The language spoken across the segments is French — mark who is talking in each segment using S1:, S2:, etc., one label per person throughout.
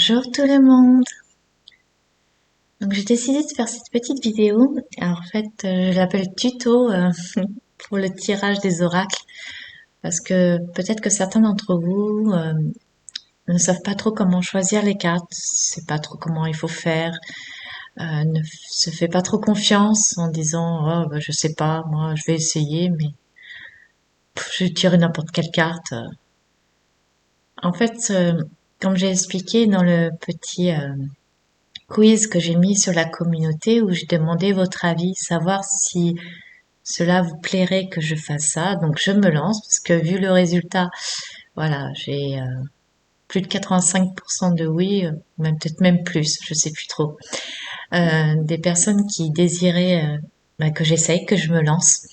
S1: Bonjour tout le monde. Donc j'ai décidé de faire cette petite vidéo. Alors, en fait, je l'appelle tuto pour le tirage des oracles parce que peut-être que certains d'entre vous ne savent pas trop comment choisir les cartes, ne savent pas trop comment il faut faire, ne se fait pas trop confiance en disant oh bah, je sais pas, moi je vais essayer mais je vais tirer n'importe quelle carte. En fait, comme j'ai expliqué dans le petit quiz que j'ai mis sur la communauté où j'ai demandé votre avis, savoir si cela vous plairait que je fasse ça. Donc je me lance parce que vu le résultat, voilà, j'ai plus de 85% de oui, même peut-être même plus, je sais plus trop, des personnes qui désiraient bah, que j'essaye, que je me lance.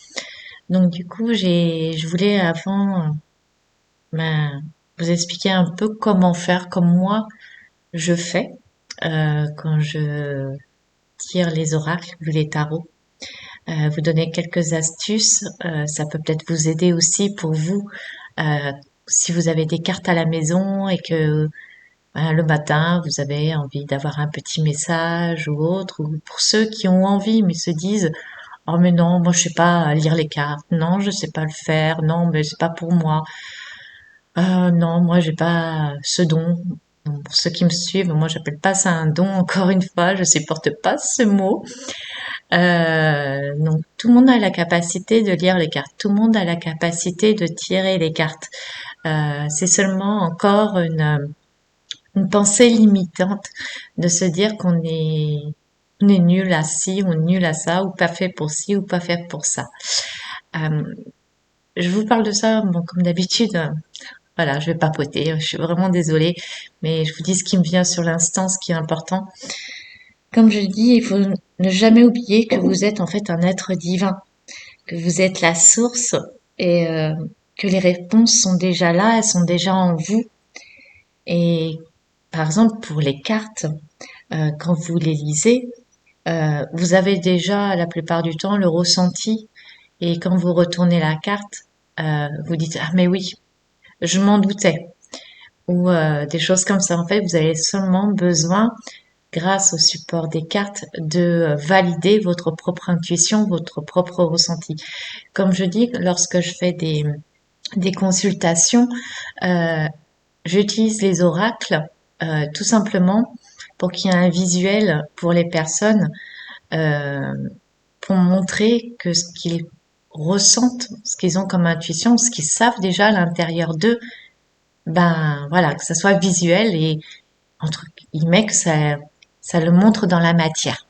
S1: Donc du coup, je voulais avant bah, vous expliquer un peu comment faire, comme moi je fais quand je tire les oracles, vu les tarots. Vous donner quelques astuces. Ça peut peut-être vous aider aussi pour vous euh, si vous avez des cartes à la maison et que le matin vous avez envie d'avoir un petit message ou autre, ou pour ceux qui ont envie mais se disent oh mais non moi je sais pas lire les cartes, non je sais pas le faire, non mais c'est pas pour moi, non moi j'ai pas ce don. Bon, pour ceux qui me suivent, moi j'appelle pas ça un don encore une fois, je supporte pas ce mot. Donc tout le monde a la capacité de lire les cartes, tout le monde a la capacité de tirer les cartes. C'est seulement encore une pensée limitante de se dire on est nul à ci, on est nul à ça, ou pas fait pour ci, ou pas fait pour ça. Euh, je vous parle de ça, bon, comme d'habitude, voilà, je vais papoter, je suis vraiment désolée, mais je vous dis ce qui me vient sur l'instant, ce qui est important. Comme je dis, il faut ne jamais oublier que vous êtes en fait un être divin, que vous êtes la source et que les réponses sont déjà là, elles sont déjà en vous. Et par exemple, pour les cartes, quand vous les lisez, vous avez déjà la plupart du temps le ressenti. Et quand vous retournez la carte, vous dites ah mais oui, je m'en doutais. Ou des choses comme ça. En fait, vous avez seulement besoin, grâce au support des cartes, de valider votre propre intuition, votre propre ressenti. Comme je dis, lorsque je fais des consultations, euh, j'utilise les oracles tout simplement pour qu'il y ait un visuel pour les personnes, euh, pour montrer que ce qu'ils ressentent, ce qu'ils ont comme intuition, ce qu'ils savent déjà à l'intérieur d'eux, ben voilà, que ça soit visuel et entre guillemets que ça le montre dans la matière.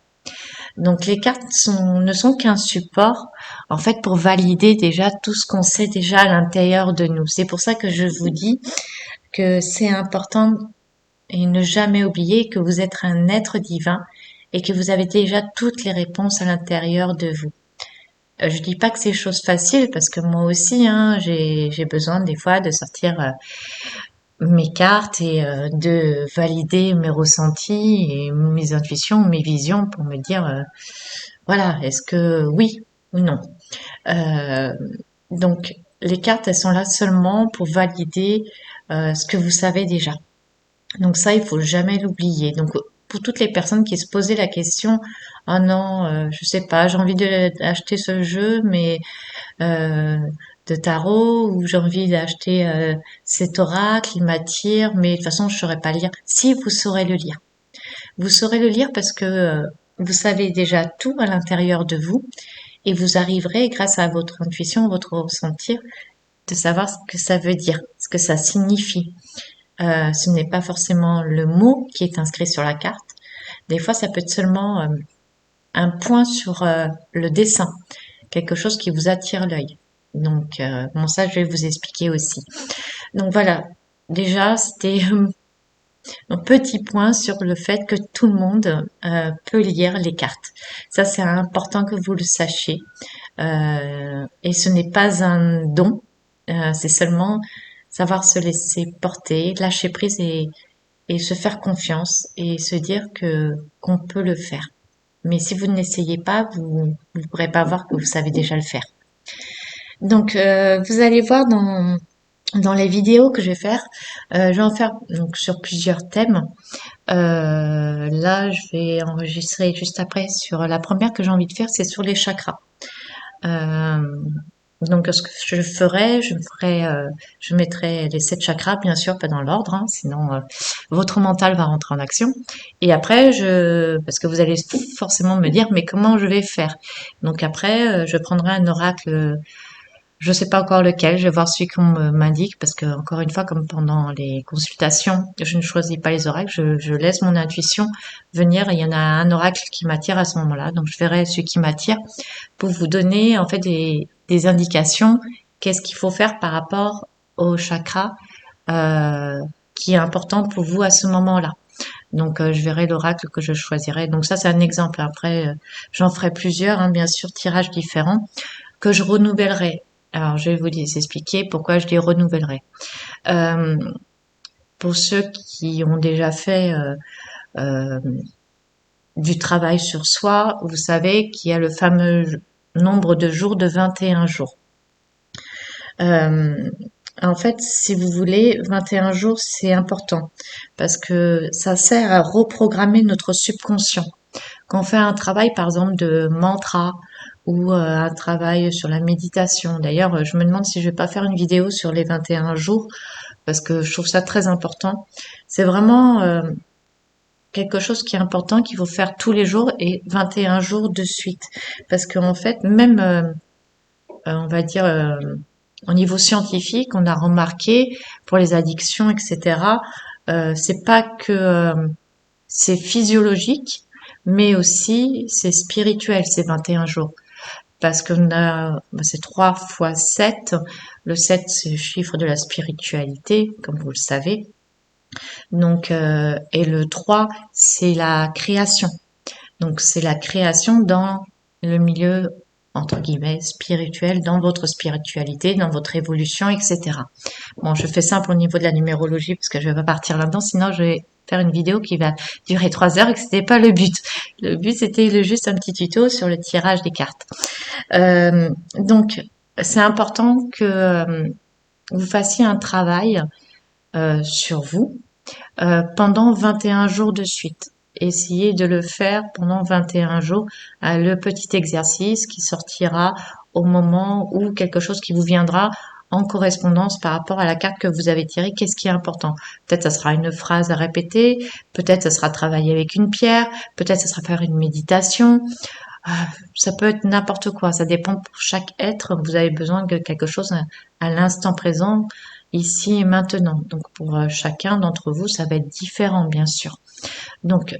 S1: Donc les cartes ne sont qu'un support en fait pour valider déjà tout ce qu'on sait déjà à l'intérieur de nous. C'est pour ça que je vous dis que c'est important et ne jamais oublier que vous êtes un être divin et que vous avez déjà toutes les réponses à l'intérieur de vous. Je dis pas que c'est chose facile parce que moi aussi, hein, j'ai besoin des fois de sortir mes cartes et de valider mes ressentis et mes intuitions, mes visions pour me dire voilà, est-ce que oui ou non. Euh, donc les cartes, elles sont là seulement pour valider ce que vous savez déjà. Donc ça, il faut jamais l'oublier. Donc pour toutes les personnes qui se posaient la question, ah non, je sais pas, j'ai envie d'acheter ce jeu, mais euh, de tarot, ou j'ai envie d'acheter cet oracle, il m'attire, mais de toute façon je saurais pas le lire. Si vous saurez le lire, vous saurez le lire parce que vous savez déjà tout à l'intérieur de vous et vous arriverez, grâce à votre intuition, votre ressenti, de savoir ce que ça veut dire, ce que ça signifie. Ce n'est pas forcément le mot qui est inscrit sur la carte. Des fois, ça peut être seulement un point sur le dessin, quelque chose qui vous attire l'œil. Donc, bon, ça, je vais vous expliquer aussi. Donc voilà, déjà, c'était un petit point sur le fait que tout le monde peut lire les cartes. Ça, c'est important que vous le sachiez. Et ce n'est pas un don, c'est seulement savoir se laisser porter, lâcher prise et se faire confiance et se dire que qu'on peut le faire. Mais si vous n'essayez pas, vous ne pourrez pas voir que vous savez déjà le faire. Donc, vous allez voir Dans les vidéos que je vais faire, je vais en faire donc sur plusieurs thèmes. Là, je vais enregistrer juste après sur la première que j'ai envie de faire, c'est sur les chakras. Euh, donc, ce que je mettrai les 7 chakras, bien sûr, pas dans l'ordre, hein, sinon votre mental va rentrer en action. Et après, parce que vous allez forcément me dire, mais comment je vais faire? Donc après, je prendrai un oracle. Je sais pas encore lequel, je vais voir celui qu'on m'indique parce que encore une fois, comme pendant les consultations, je ne choisis pas les oracles, je laisse mon intuition venir. Et il y en a un oracle qui m'attire à ce moment-là, donc je verrai celui qui m'attire pour vous donner en fait des indications. Qu'est-ce qu'il faut faire par rapport au chakra euh, qui est important pour vous à ce moment-là. Donc je verrai l'oracle que je choisirai. Donc ça c'est un exemple. Après j'en ferai plusieurs, hein, bien sûr, tirages différents que je renouvellerai. Alors, je vais vous expliquer pourquoi je les renouvellerai. Euh, pour ceux qui ont déjà fait euh, du travail sur soi, vous savez qu'il y a le fameux nombre de jours de 21 jours. Euh, en fait, si vous voulez, 21 jours, c'est important parce que ça sert à reprogrammer notre subconscient. Quand on fait un travail, par exemple, de mantra ou un travail sur la méditation. D'ailleurs, je me demande si je vais pas faire une vidéo sur les 21 jours parce que je trouve ça très important. C'est vraiment quelque chose qui est important qu'il faut faire tous les jours et 21 jours de suite. Parce qu'en fait, même, on va dire, au niveau scientifique, on a remarqué pour les addictions, etc., c'est pas que c'est physiologique, mais aussi c'est spirituel ces 21 jours. Parce qu'on a, c'est 3 fois 7. Le 7, c'est le chiffre de la spiritualité, comme vous le savez. Donc, et le 3, c'est la création. Donc, c'est la création dans le milieu, entre guillemets, spirituel, dans votre spiritualité, dans votre évolution, etc. Bon, je fais simple au niveau de la numérologie parce que je vais pas partir là-dedans, sinon je vais faire une vidéo qui va durer 3 heures et que c'était pas le but. Le but c'était juste un petit tuto sur le tirage des cartes. Donc c'est important que vous fassiez un travail sur vous pendant 21 jours de suite. Essayez de le faire pendant 21 jours, le petit exercice qui sortira au moment où quelque chose qui vous viendra en correspondance par rapport à la carte que vous avez tirée, qu'est-ce qui est important. Peut-être ça sera une phrase à répéter, peut-être ça sera travailler avec une pierre, peut-être ça sera faire une méditation, ça peut être n'importe quoi, ça dépend pour chaque être, vous avez besoin de quelque chose à l'instant présent, ici et maintenant. Donc pour chacun d'entre vous, ça va être différent, bien sûr. Donc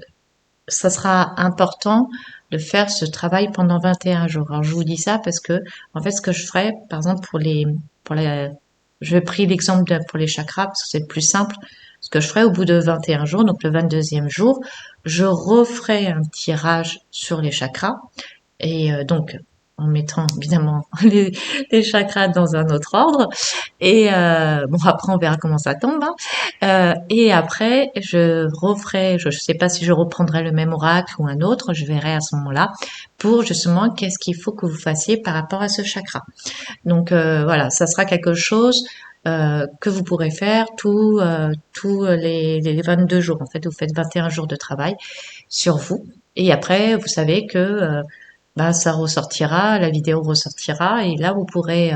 S1: ça sera important de faire ce travail pendant 21 jours. Alors je vous dis ça parce que en fait ce que je ferai, par exemple pour les je vais pris l'exemple pour les chakras parce que c'est le plus simple. Ce que je ferai au bout de 21 jours, donc le 22e jour, je referai un tirage sur les chakras et donc en mettant évidemment les chakras dans un autre ordre. Et bon, après on verra comment ça tombe, hein. Et après, je referai, je sais pas si je reprendrai le même oracle ou un autre, je verrai à ce moment-là pour justement qu'est-ce qu'il faut que vous fassiez par rapport à ce chakra. Donc voilà, ça sera quelque chose que vous pourrez faire tous les 22 jours. En fait, vous faites 21 jours de travail sur vous. Et après, vous savez que bah, ça ressortira, la vidéo ressortira, et là, vous pourrez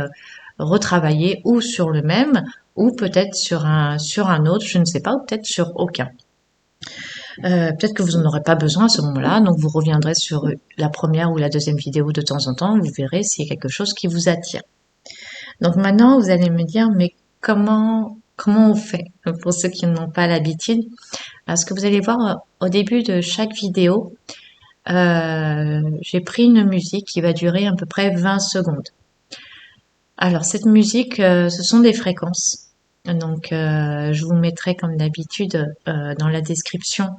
S1: retravailler ou sur le même, ou peut-être sur un autre, je ne sais pas, ou peut-être sur aucun. Peut-être que vous n'en aurez pas besoin à ce moment-là, donc vous reviendrez sur la première ou la deuxième vidéo de temps en temps, vous verrez s'il y a quelque chose qui vous attire. Donc maintenant, vous allez me dire, mais comment on fait pour ceux qui n'ont pas l'habitude? Parce que vous allez voir au début de chaque vidéo, j'ai pris une musique qui va durer à peu près 20 secondes. Alors cette musique, ce sont des fréquences. Donc je vous mettrai comme d'habitude dans la description.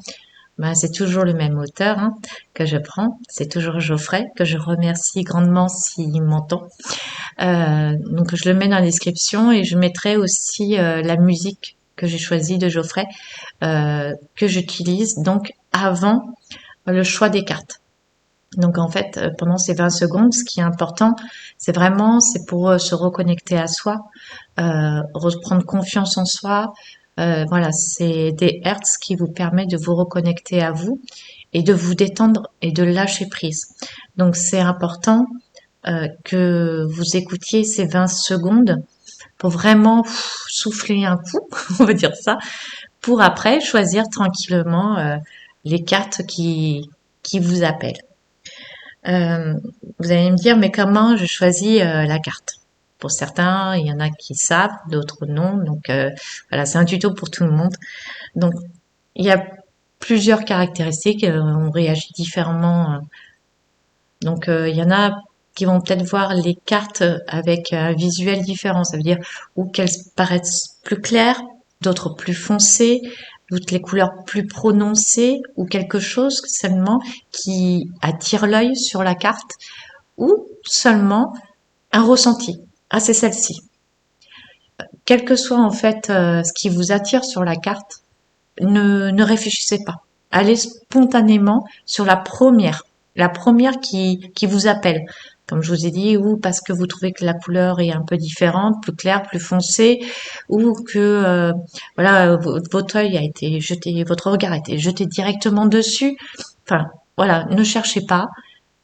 S1: Ben, c'est toujours le même auteur hein, que je prends. C'est toujours Geoffrey, que je remercie grandement s'il m'entend. Donc je le mets dans la description et je mettrai aussi la musique que j'ai choisie de Geoffrey, que j'utilise donc avant le choix des cartes. Donc en fait, pendant ces 20 secondes, ce qui est important, c'est pour se reconnecter à soi, reprendre confiance en soi. Voilà, c'est des hertz qui vous permettent de vous reconnecter à vous et de vous détendre et de lâcher prise. Donc c'est important que vous écoutiez ces 20 secondes pour vraiment souffler un coup, on va dire ça, pour après choisir tranquillement les cartes qui vous appellent. Euh, Vous allez me dire, mais comment je choisis la carte? Pour certains, il y en a qui savent, d'autres non. Donc voilà, c'est un tuto pour tout le monde. Donc il y a plusieurs caractéristiques, on réagit différemment. Donc il y en a qui vont peut-être voir les cartes avec un visuel différent. Ça veut dire ou qu'elles paraissent plus claires, d'autres plus foncées, d'autres les couleurs plus prononcées, ou quelque chose seulement qui attire l'œil sur la carte, ou seulement un ressenti. Ah, c'est celle-ci. Quel que soit en fait ce qui vous attire sur la carte, ne réfléchissez pas. Allez spontanément sur la première qui vous appelle. Comme je vous ai dit, ou parce que vous trouvez que la couleur est un peu différente, plus claire, plus foncée, ou que voilà votre œil a été jeté, votre regard a été jeté directement dessus. Enfin, voilà, ne cherchez pas,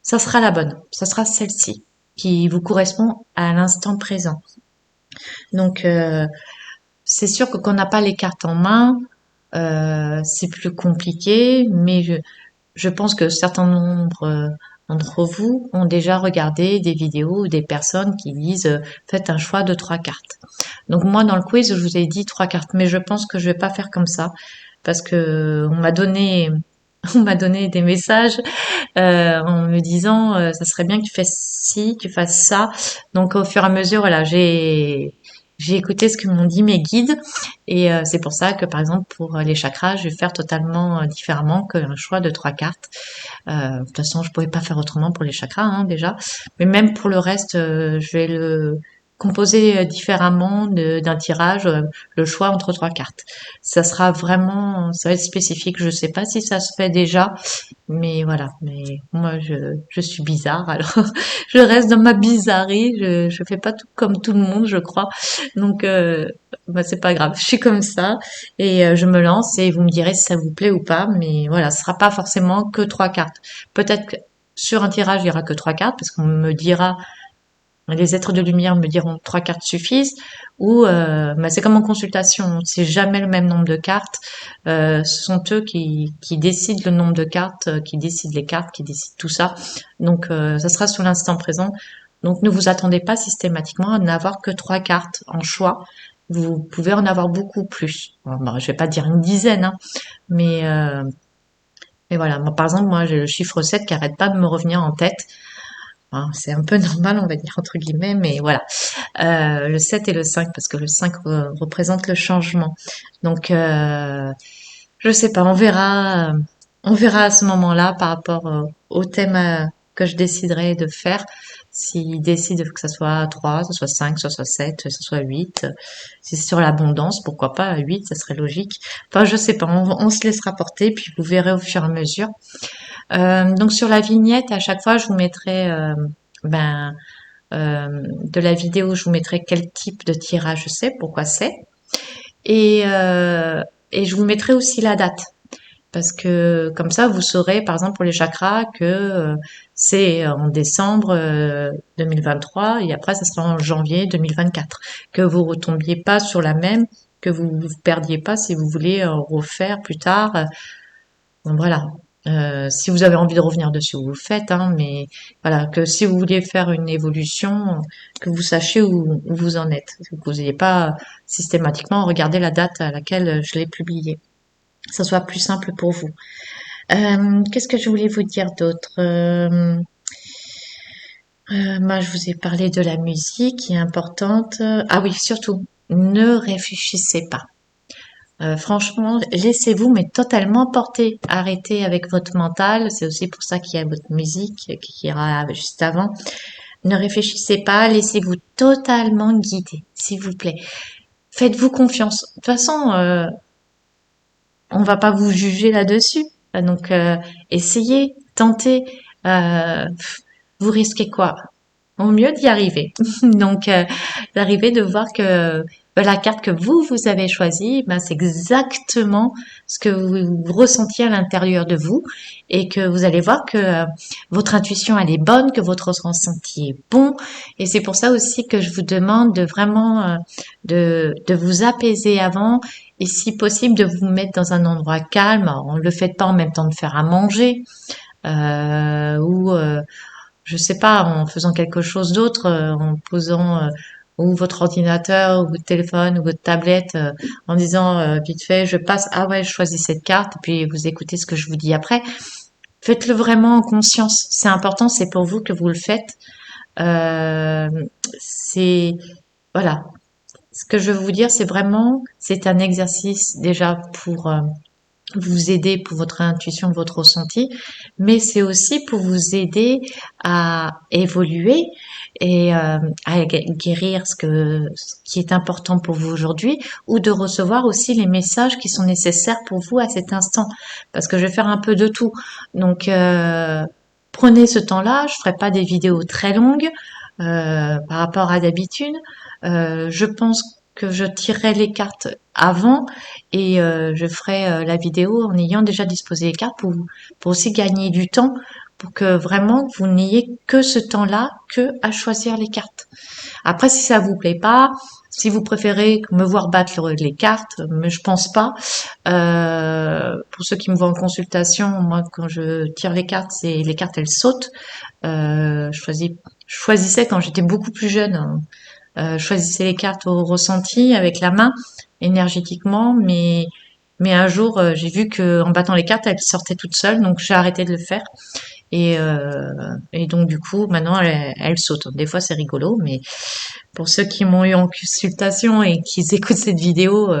S1: ça sera la bonne, ça sera celle-ci qui vous correspond à l'instant présent. Donc c'est sûr que quand on n'a pas les cartes en main, c'est plus compliqué, mais je pense que certains nombres d'entre vous ont déjà regardé des vidéos ou des personnes qui disent faites un choix de 3 cartes. Donc moi dans le quiz je vous ai dit 3 cartes, mais je pense que je vais pas faire comme ça parce que on m'a donné on m'a donné des messages en me disant ça serait bien que tu fasses ci, que tu fasses ça. Donc au fur et à mesure, voilà, j'ai écouté ce que m'ont dit mes guides et c'est pour ça que par exemple pour les chakras, je vais faire totalement différemment qu'un choix de 3 cartes. De toute façon, je pouvais pas faire autrement pour les chakras hein, déjà, mais même pour le reste, je vais le composer différemment d'un tirage, le choix entre 3 cartes. Ça sera vraiment, ça va être spécifique. Je sais pas si ça se fait déjà, mais voilà, mais moi je suis bizarre, alors je reste dans ma bizarrerie, je fais pas tout comme tout le monde, je crois. Donc bah c'est pas grave, je suis comme ça et je me lance et vous me direz si ça vous plaît ou pas, mais voilà, ce sera pas forcément que 3 cartes. Peut-être que sur un tirage, il y aura que 3 cartes parce qu'on me dira les êtres de lumière me diront 3 cartes suffisent, ou bah, c'est comme en consultation, c'est jamais le même nombre de cartes. Ce sont eux qui décident le nombre de cartes, qui décident les cartes, qui décident tout ça. Donc ça sera sur l'instant présent. Donc ne vous attendez pas systématiquement à n'avoir que 3 cartes en choix. Vous pouvez en avoir beaucoup plus. Alors, bon, je vais pas dire une dizaine, hein, mais mais voilà. Moi, par exemple, moi j'ai le chiffre 7 qui arrête pas de me revenir en tête. Hein, c'est un peu normal, on va dire entre guillemets, mais voilà. Le 7 et le 5, parce que le 5 représente le changement. Donc, je sais pas, on verra à ce moment-là par rapport au thème que je déciderai de faire. S'il décide que ça soit 3, que ça soit 5, que ça soit 7, que ça soit 8. Si c'est sur l'abondance, pourquoi pas 8, ça serait logique. Enfin, je sais pas, on se laissera porter, puis vous verrez au fur et à mesure. Donc sur la vignette, à chaque fois, je vous mettrai ben, de la vidéo, je vous mettrai quel type de tirage c'est, pourquoi c'est, et et je vous mettrai aussi la date parce que comme ça vous saurez par exemple pour les chakras que c'est en décembre 2023 et après ça sera en janvier 2024, que vous retombiez pas sur la même, que vous vous perdiez pas si vous voulez refaire plus tard. Donc voilà. Si vous avez envie de revenir dessus, vous le faites, hein, mais voilà, que si vous vouliez faire une évolution, que vous sachiez où vous en êtes, que vous n'ayez pas systématiquement regardé la date à laquelle je l'ai publié. Que ça soit plus simple pour vous. Qu'est-ce que je voulais vous dire d'autre moi, je vous ai parlé de la musique qui est importante. Ah oui, surtout, ne réfléchissez pas. Franchement, laissez-vous mais totalement porter. Arrêtez avec votre mental. C'est aussi pour ça qu'il y a votre musique qui ira juste avant. Ne réfléchissez pas, laissez-vous totalement guider, s'il vous plaît. Faites-vous confiance. De toute façon, on va pas vous juger là-dessus. Donc, essayez, tentez. euh, vous risquez quoi? Au mieux d'y arriver. Donc, d'arriver de voir que la carte que vous avez choisie, ben, c'est exactement ce que vous ressentiez à l'intérieur de vous et que vous allez voir que votre intuition, elle est bonne, que votre ressenti est bon. Et c'est pour ça aussi que je vous demande de vraiment de vous apaiser avant et si possible de vous mettre dans un endroit calme. Alors, on ne le fait pas en même temps de faire à manger ou je sais pas, en faisant quelque chose d'autre, en posant ou votre ordinateur, ou votre téléphone, ou votre tablette, en disant vite fait, je passe, ah ouais, je choisis cette carte, et puis vous écoutez ce que je vous dis après. Faites-le vraiment en conscience. C'est important, c'est pour vous que vous le faites. Euh, c'est voilà. Ce que je veux vous dire, c'est vraiment, c'est un exercice déjà pour vous aider pour votre intuition, votre ressenti, mais c'est aussi pour vous aider à évoluer et à guérir ce qui est important pour vous aujourd'hui ou de recevoir aussi les messages qui sont nécessaires pour vous à cet instant. Parce que je vais faire un peu de tout. Donc, prenez ce temps-là. Je ferai pas des vidéos très longues par rapport à d'habitude. Je pense que je tirerai les cartes avant et je ferai la vidéo en ayant déjà disposé les cartes pour aussi gagner du temps pour que vraiment vous n'ayez que ce temps-là que à choisir les cartes. Après, si ça vous plaît pas, si vous préférez me voir battre les cartes, mais je pense pas. Pour ceux qui me voient en consultation, moi quand je tire les cartes, c'est les cartes elles sautent. Je choisissais quand j'étais beaucoup plus jeune, hein, choisissais les cartes au ressenti avec la main énergétiquement, mais un jour j'ai vu que en battant les cartes elles sortaient toutes seules, donc j'ai arrêté de le faire et donc du coup maintenant elles sautent. Des fois c'est rigolo, mais pour ceux qui m'ont eu en consultation et qui écoutent cette vidéo,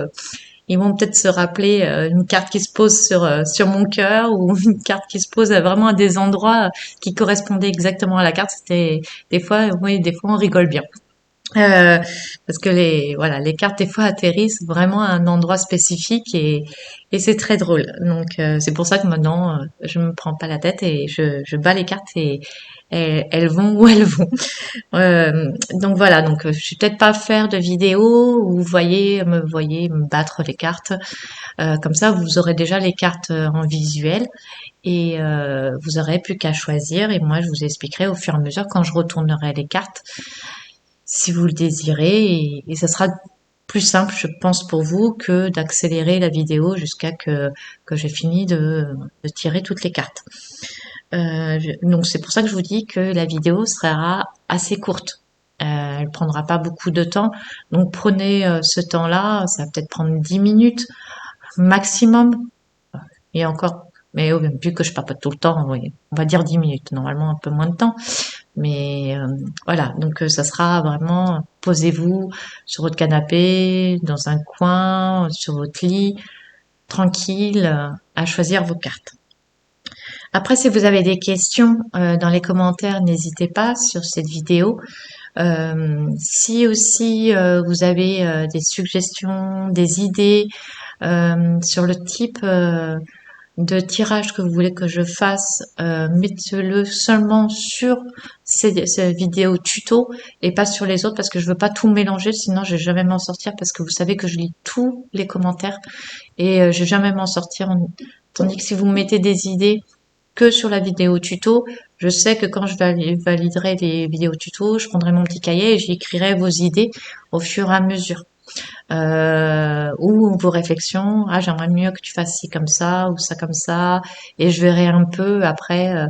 S1: ils vont peut-être se rappeler une carte qui se pose sur mon cœur ou une carte qui se pose vraiment à des endroits qui correspondaient exactement à la carte. C'était des fois, oui, des fois on rigole bien. Euh, parce que les cartes des fois atterrissent vraiment à un endroit spécifique et c'est très drôle. Donc c'est pour ça que maintenant je me prends pas la tête et je bats les cartes et elles vont où elles vont. Donc voilà, donc je vais peut-être pas faire de vidéo où vous voyez me battre les cartes. Comme ça, vous aurez déjà les cartes en visuel et vous aurez plus qu'à choisir. Et moi, je vous expliquerai au fur et à mesure quand je retournerai les cartes, si vous le désirez, et ça sera plus simple, je pense, pour vous que d'accélérer la vidéo jusqu'à que j'ai fini de tirer toutes les cartes. Donc c'est pour ça que je vous dis que la vidéo sera assez courte. Elle prendra pas beaucoup de temps. Donc prenez ce temps-là, ça va peut-être prendre 10 minutes maximum. Et encore, mais vu que je papote tout le temps, oui, on va dire 10 minutes. Normalement un peu moins de temps. Mais voilà, donc ça sera vraiment posez-vous sur votre canapé, dans un coin, sur votre lit, tranquille, à choisir vos cartes. Après, si vous avez des questions dans les commentaires, n'hésitez pas sur cette vidéo. Si aussi vous avez des suggestions, des idées sur le type de tirage que vous voulez que je fasse, mettez-le seulement sur ces vidéos tuto et pas sur les autres parce que je veux pas tout mélanger, sinon je vais jamais m'en sortir parce que vous savez que je lis tous les commentaires et je vais jamais m'en sortir. Tandis que si vous mettez des idées que sur la vidéo tuto, je sais que quand je validerai les vidéos tuto, je prendrai mon petit cahier et j'y écrirai vos idées au fur et à mesure ou vos réflexions. Ah, j'aimerais mieux que tu fasses ci comme ça ou ça comme ça, et je verrai un peu après.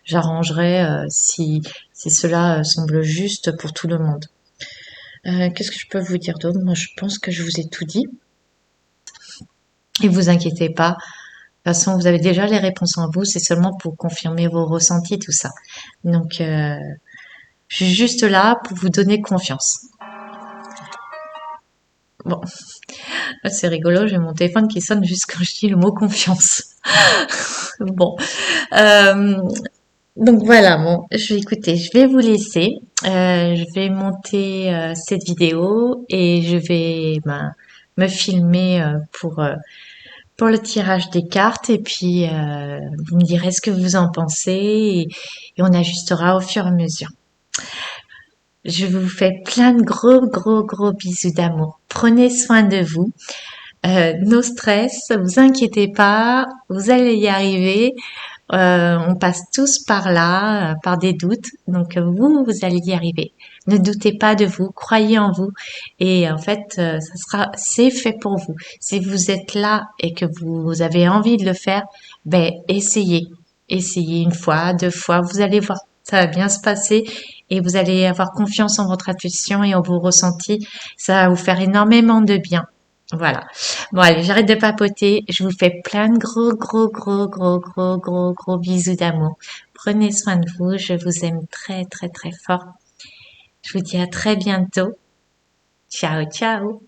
S1: J'arrangerai si cela semble juste pour tout le monde. Qu'est-ce que je peux vous dire d'autre? Moi, je pense que je vous ai tout dit. Et vous inquiétez pas. De toute façon, vous avez déjà les réponses en vous. C'est seulement pour confirmer vos ressentis, tout ça. Donc, je suis juste là pour vous donner confiance. Bon, c'est rigolo, j'ai mon téléphone qui sonne juste quand je dis le mot confiance. Bon, euh, donc voilà, bon, je vais vous laisser. Je vais monter cette vidéo et je vais me filmer pour le tirage des cartes et puis vous me direz ce que vous en pensez et on ajustera au fur et à mesure. Je vous fais plein de gros, gros, gros bisous d'amour. Prenez soin de vous. No stress, vous inquiétez pas, vous allez y arriver. On passe tous par là, par des doutes. Donc vous allez y arriver. Ne doutez pas de vous, croyez en vous. Et en fait, c'est fait pour vous. Si vous êtes là et que vous avez envie de le faire, ben essayez. Essayez une fois, deux fois, vous allez voir. Ça va bien se passer et vous allez avoir confiance en votre intuition et en vos ressentis. Ça va vous faire énormément de bien. Voilà. Bon, allez, j'arrête de papoter. Je vous fais plein de gros, gros, gros, gros, gros, gros, gros bisous d'amour. Prenez soin de vous. Je vous aime très, très, très fort. Je vous dis à très bientôt. Ciao, ciao.